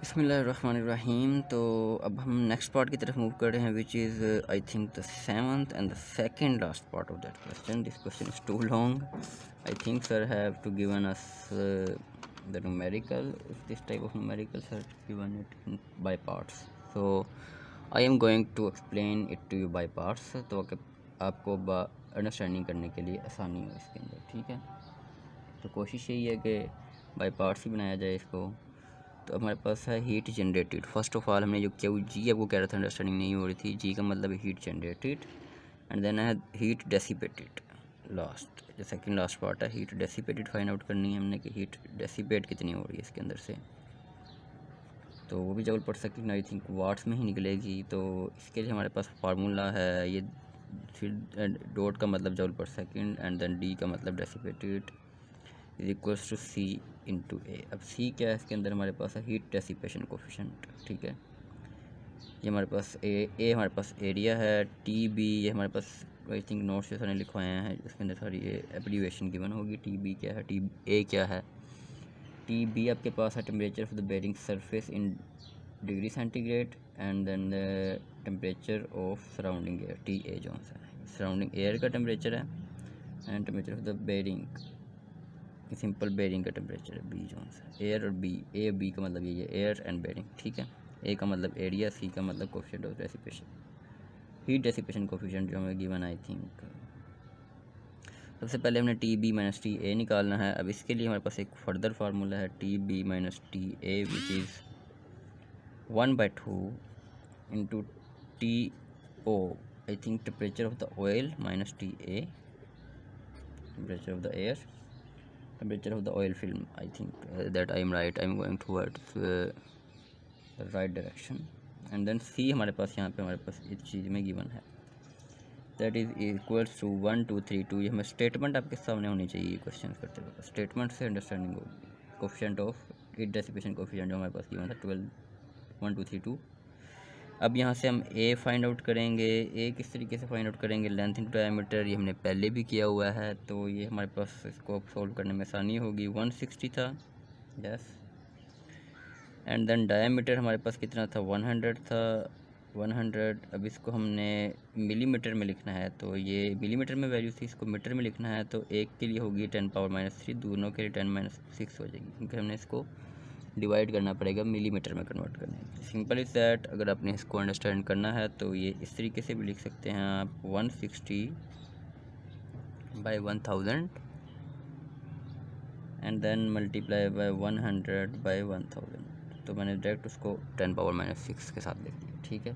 बिस्मिल्लाहिर्रहमानिर्रहीम। तो अब हम नेक्स्ट पार्ट की तरफ मूव कर रहे हैं, which is I think the seventh and the second last part of that question. This question is too long. I think sir have to given us the numerical. If this type of numerical are given it in by parts, so I am going to explain it to you by parts, तो कि आपको understanding करने के लिए आसानी हो इसके अंदर. ठीक है, तो कोशिश यही है कि बाय पार्ट्स ही बनाया जाए इसको. तो हमारे पास है heat generated. First of all हमने जो क्यू जी आपको कह रहा था अंडरस्टैंडिंग नहीं हो रही थी. जी का मतलब हीट जनरेटेड एंड देन है हीट डेसिपेटेड. लास्ट जो सेकंड लास्ट पार्ट है, हीट डेसिपेटेड फाइंड आउट करनी है हमने कि हीट डेसिपेट कितनी हो रही है इसके अंदर से. तो वो भी जूल पर सेकंड आई थिंक वाट्स में ही निकलेगी. तो इसके लिए हमारे पास फार्मूला है ये, फिर डॉट का मतलब जूल पर सेकंड एंड देन डी का मतलब dissipated is equals to C into A. अब सी क्या है इसके अंदर हमारे पास है हीट डेसिपेशन कोफिशेंट. ठीक है, ये हमारे पास ए हमारे पास एरिया है. टी बी ये हमारे पास आई थिंक नोट्स से सारे लिखवाए हैं, उसके अंदर सारी ये एब्रीवेशन गिवन होगी. टी बी क्या है, टी ए क्या है. टी बी आपके पास है temperature of the bearing surface in degree centigrade and then the temperature of surrounding air. T A जो है सराउंडिंग एयर का टेम्परेचर है and temperature of the bearing, simple bearing का टेम्परेचर है बी जो है एयर. और बी ए बी का मतलब ये एयर एंड बेरिंग. ठीक है, ए का मतलब एरिया, सी का मतलब coefficient of dissipation, heat dissipation coefficient जो हमें गिवन आई थिंक. सबसे पहले हमने T B minus T A निकालना है. अब इसके लिए हमारे पास एक फर्दर फार्मूला है T B minus T A which is 1/2 into T O I think temperature of the oil minus T A temperature of the air, temperature of the oil film. I think that I am right. I am going towards the right direction. And then C हमारे पास यहाँ पे हमारे पास इस चीज़ में given है, that is equals to 1 2 3 2. ये हमें statement आपके सामने होनी चाहिए क्वेश्चन करते वक्त. स्टेटमेंट से अंडरस्टैंडिंग होगी. Coefficient of heat dissipation coefficient जो हमारे पास गिवन था 12 1 2 3 2. अब यहाँ से हम ए फाइंड आउट करेंगे. ए किस तरीके से फाइंड आउट करेंगे, लेंथ इंटू डायमीटर. ये हमने पहले भी किया हुआ है, तो ये हमारे पास इसको सॉल्व करने में आसानी होगी. 160 था, यस. एंड देन डायमीटर हमारे पास कितना था, 100 था, 100. अब इसको हमने मिलीमीटर में लिखना है, तो ये मिलीमीटर में वैल्यू थी, इसको मीटर में लिखना है. तो एक के लिए होगी 10⁻³ दोनों के लिए 10⁻6 हो जाएगी, क्योंकि हमने इसको डिवाइड करना पड़ेगा मिलीमीटर में कन्वर्ट करने. Simple is that. अगर आपने इसको अंडरस्टैंड करना है तो ये इस तरीके से भी लिख सकते हैं आप, 160/1000 एंड देन मल्टीप्लाई बाय 100/1000. तो मैंने डायरेक्ट उसको 10⁻6 के साथ लिख दिया. ठीक है,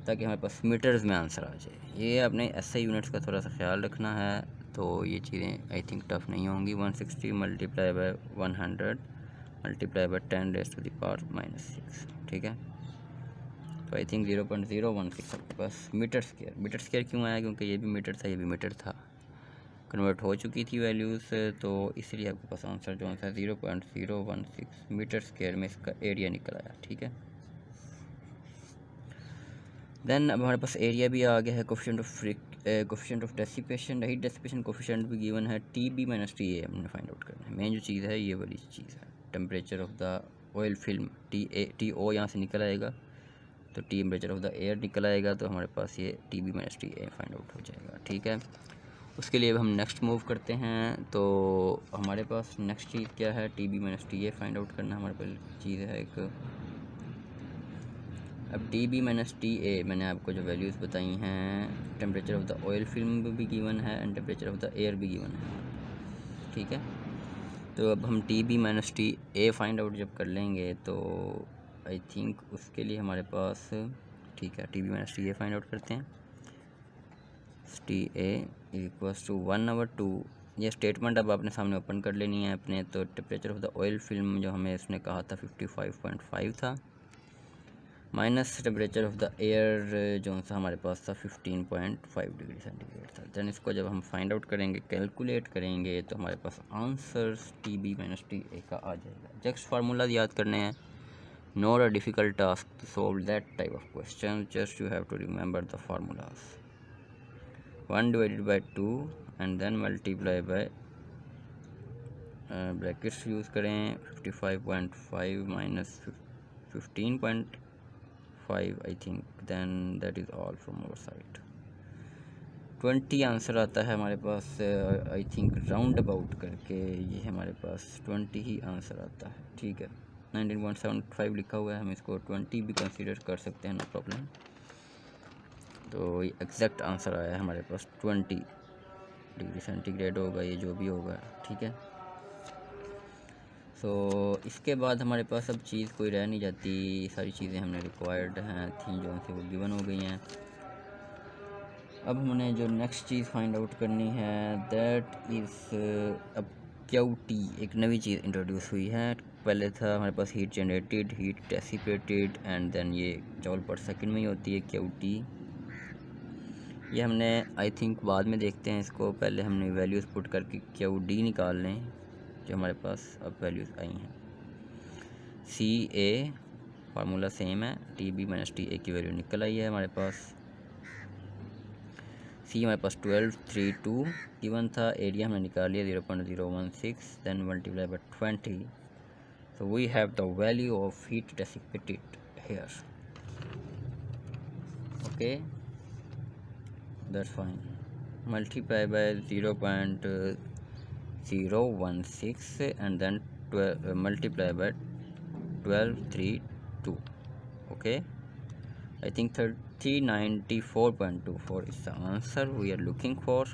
ताकि हमारे पास मीटर्स में आंसर आ जाए. ये आपने ऐसे यूनिट्स का थोड़ा सा ख्याल रखना है, तो ये चीज़ें आई थिंक टफ नहीं होंगी. 160 मल्टीप्लाई बाय 100 मल्टीप्लाई बाय 10⁻⁻6. ठीक है, तो आई थिंक 0.016 आपके पास मीटर स्क्वायर. मीटर स्क्वायर क्यों आया, क्योंकि ये भी मीटर था, ये भी मीटर था, कन्वर्ट हो चुकी थी वैल्यूज़, तो इसलिए आपके पास आंसर जो है 0.016 मीटर स्क्वायर में इसका एरिया निकल आया. ठीक है, देन अब हमारे पास एरिया भी आ गया है. Coefficient of dissipation, heat dissipation coefficient भी गिवन है. T B minus T A हमने फाइंड आउट करना है. मेन जो चीज़ है ये वाली चीज़ है, temperature of the oil film. T O यहाँ से निकल आएगा, तो टेम्परेचर ऑफ द एयर निकल आएगा, तो हमारे पास ये T B minus T A find out हो जाएगा. ठीक है, उसके लिए अब हम नेक्स्ट मूव करते हैं. तो हमारे पास नेक्स्ट चीज़ क्या है, T B minus T A find out करना हमारे पास चीज़ है एक. अब T B minus T A मैंने आपको जो वैल्यूज़ बताई हैं, temperature of the oil film भी गिवन है and temperature of the air भी गिवन है. ठीक है, तो अब हम T B minus T A find out जब कर लेंगे, तो आई थिंक उसके लिए हमारे पास, ठीक है, T B minus T A find out करते हैं. T A equals to 1/2. ये स्टेटमेंट अब आपने सामने ओपन कर लेनी है अपने. तो temperature of the oil film जो हमें इसने कहा था 55.5 था, minus temperature of the air जो सा हमारे पास था 15.5 डिग्री सेंटीग्रेड था. देन इसको जब हम फाइंड आउट करेंगे, कैलकुलेट करेंगे, तो हमारे पास answer T B minus T A का आ जाएगा. जस्ट फार्मूला याद करने हैं, not a difficult task to solve that type of question. Just you have to remember the formulas. 1/2 and then multiply by brackets use करें, 55.5 minus 15.5 I think, then that is all from our side. 20 answer आता है हमारे पास I think round about करके, ये हमारे पास 20 ही answer आता है, ठीक है। 19.75 लिखा हुआ है, हम इसको 20 भी कंसीडर कर सकते हैं, नो प्रॉब्लम। तो ये एग्जैक्ट आंसर आया है हमारे पास 20 डिग्री सेंटीग्रेड होगा, ये जो भी होगा, ठीक है। सो इसके बाद हमारे पास अब चीज़ कोई रह नहीं जाती, सारी चीज़ें हमने रिक्वायर्ड हैं थी जो उनसे वो गिवन हो गई हैं। अब हमने जो नेक्स्ट चीज़ फाइंड आउट करनी है दैट इज़ अब क्यूटी, एक नई चीज़ इंट्रोड्यूस हुई है। पहले था हमारे पास heat generated, heat dissipated and then ये जूल पर सेकंड में ही होती है क्यूटी। ये हमने आई थिंक बाद में देखते हैं इसको, पहले हमने वैल्यूज़ पुट करके क्यूडी निकाल लें जो हमारे पास अब वैल्यूज़ आई हैं। सी ए फार्मूला सेम है, T B minus T A की वैल्यू निकल आई है हमारे पास। सी हमारे पास 1232 गिवन था, एरिया हमने निकाल लिया 0.016, then multiply by 20, so we have the value of heat dissipated here. Okay, that's fine. Multiply by 0.016 and then multiply by 1232. Okay, I think 394.24 is the answer we are looking for.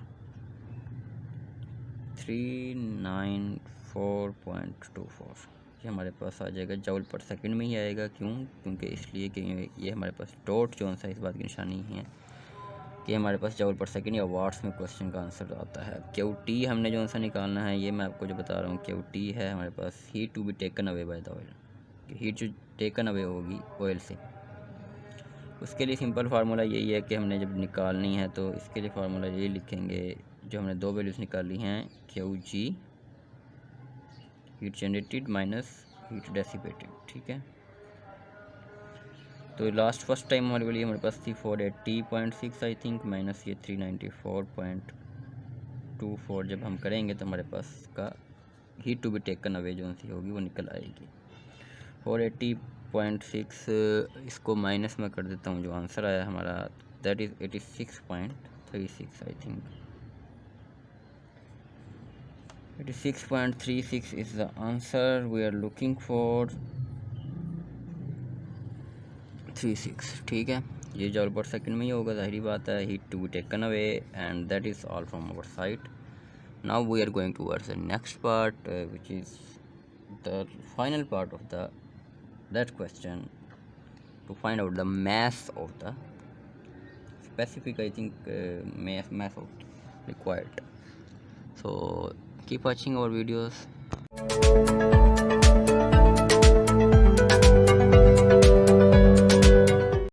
394.24 ये हमारे पास आ जाएगा, joule पर second में ही आएगा। क्योंकि इसलिए कि ये हमारे पास डॉट जो सा इस बात की निशानी है कि हमारे पास जूल पर सेकंड या वाट्स में क्वेश्चन का आंसर आता है। क्यू टी हमने जो सा निकालना है, ये मैं आपको जो बता रहा हूँ, क्यू टी है हमारे पास heat to be taken away by the oil, heat जो टेकन अवे होगी ऑयल से, उसके लिए सिंपल फार्मूला यही है कि हमने जब निकालनी है तो इसके लिए फार्मूला यही लिखेंगे, जो हमने दो वैल्यूज़ निकाली हैं, Q G heat generated minus heat dissipated, ठीक है। तो लास्ट फर्स्ट टाइम हमारे वाली हमारे पास थी 480.6 आई थिंक, माइनस ये 394.24, जब हम करेंगे तो हमारे पास का heat to be taken away जो सी होगी वो निकल आएगी 480.6। इसको माइनस में कर देता हूँ, जो आंसर आया हमारा that is 86.36 I think. 86.36 is the answer we are looking for, 36, ठीक है। ये जूल पर सेकंड में ही होगा, ज़ाहिरी बात है, heat to be taken away, and that is all from our side. Now we are going towards the next part which is the final part of that question to find out the mass of the specific I think mass of required. So keep watching our videos.